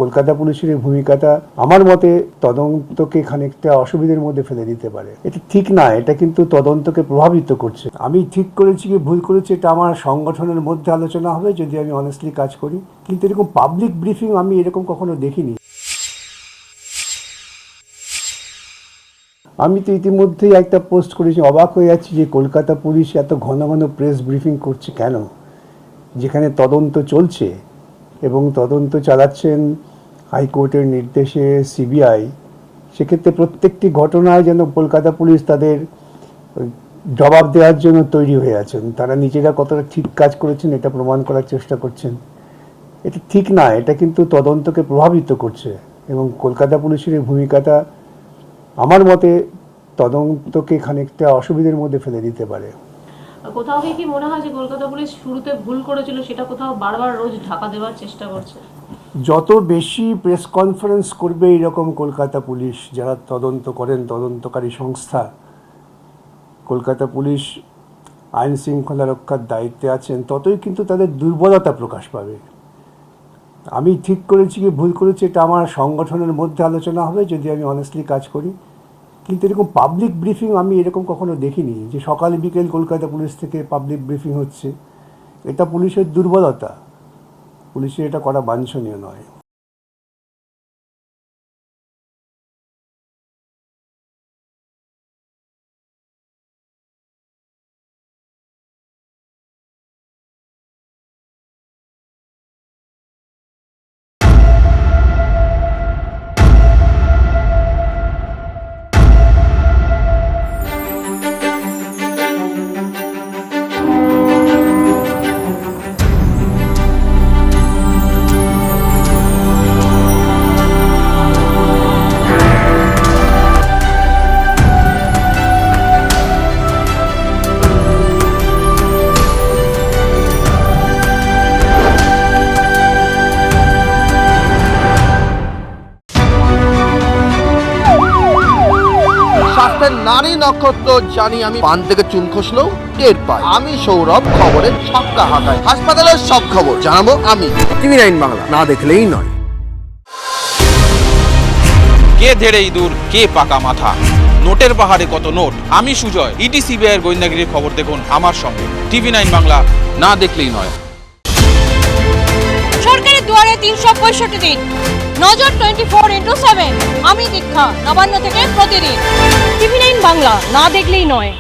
কলকাতা পুলিশের এই ভূমিকাটা আমার মতে তদন্তকে খানিকটা অসুবিধার মধ্যে ফেলে দিতে পারে। এটা ঠিক না, এটা কিন্তু তদন্তকে প্রভাবিত করছে। আমি ঠিক করেছি কি ভুল করেছি এটা আমার সংগঠনের মধ্যে আলোচনা হবে যদি আমি অনেস্টলি কাজ করি, কিন্তু এরকম পাবলিক ব্রিফিং আমি এরকম কখনো দেখিনি। আমি তো ইতিমধ্যেই একটা পোস্ট করেছি, অবাক হয়ে যাচ্ছি যে কলকাতা পুলিশ এত ঘন ঘন প্রেস ব্রিফিং করছে কেন, যেখানে তদন্ত চলছে এবং তদন্ত চালাচ্ছেন হাইকোর্টের নির্দেশে সিবিআই। সেক্ষেত্রে প্রত্যেকটি ঘটনায় যেন কলকাতা পুলিশ তাদের জবাব দেওয়ার জন্য তৈরি হয়ে আছেন। তারা নিজেরা কতটা ঠিক কাজ করেছেন এটা প্রমাণ করার চেষ্টা করছেন। এটা ঠিক না, এটা কিন্তু তদন্তকে প্রভাবিত করছে এবং কলকাতা পুলিশের এই ভূমিকাটা আমার মতে তদন্তকে খানিকটা অসুবিধার মধ্যে ফেলে দিতে পারে। কোথাও কি মনে হয় যে কলকাতা পুলিশ শুরুতে ভুল করেছিল সেটা কোথাও বারবার রোজ ঢাকা দেওয়ার চেষ্টা করছে? যত বেশি প্রেস কনফারেন্স করবে এরকম কলকাতা পুলিশ, যারা তদন্ত করেন, তদন্তকারী সংস্থা, কলকাতা পুলিশ আইন শৃঙ্খলা রক্ষার দায়িত্বে আছেন, ততই কিন্তু তাদের দুর্বলতা প্রকাশ পাবে। আমি ঠিক করেছি কি ভুল করেছি এটা আমার সংগঠনের মধ্যে আলোচনা হবে যদি আমি অনেস্টলি কাজ করি, কিন্তু এরকম পাবলিক ব্রিফিং আমি এরকম কখনো দেখিনি যে সকাল বিকেল কলকাতা পুলিশ থেকে পাবলিক ব্রিফিং হচ্ছে। এটা পুলিশের দুর্বলতা, পুলিশের এটা করা বাঞ্ছনীয় নয়। নারী নক্ষত্র জানি আমি, পান থেকে চুন খসলেও টের পাই। আমি সৌরভ, খবরের ছক্কা হাঁকাই, হাসপাতালের সব খবর জানাবো আমি। TV9 বাংলা, না দেখলেই নয়। কে ধেড়ে ইঁদুর, কে পাকা মাথা, নোটের পাহাড়ে কত নোট। আমি সুজয়, ইডি সিবিআইয়ের গোয়েন্দাগিরির খবর দেখুন আমার সঙ্গে। TV9 বাংলা, না দেখলেই নয়। সরকারের দুয়ারে 365 দিন, নজর 24x7। আমি দীক্ষা, নবান্ন থেকে প্রতিদিন। TV9 বাংলা, না দেখলেই নয়।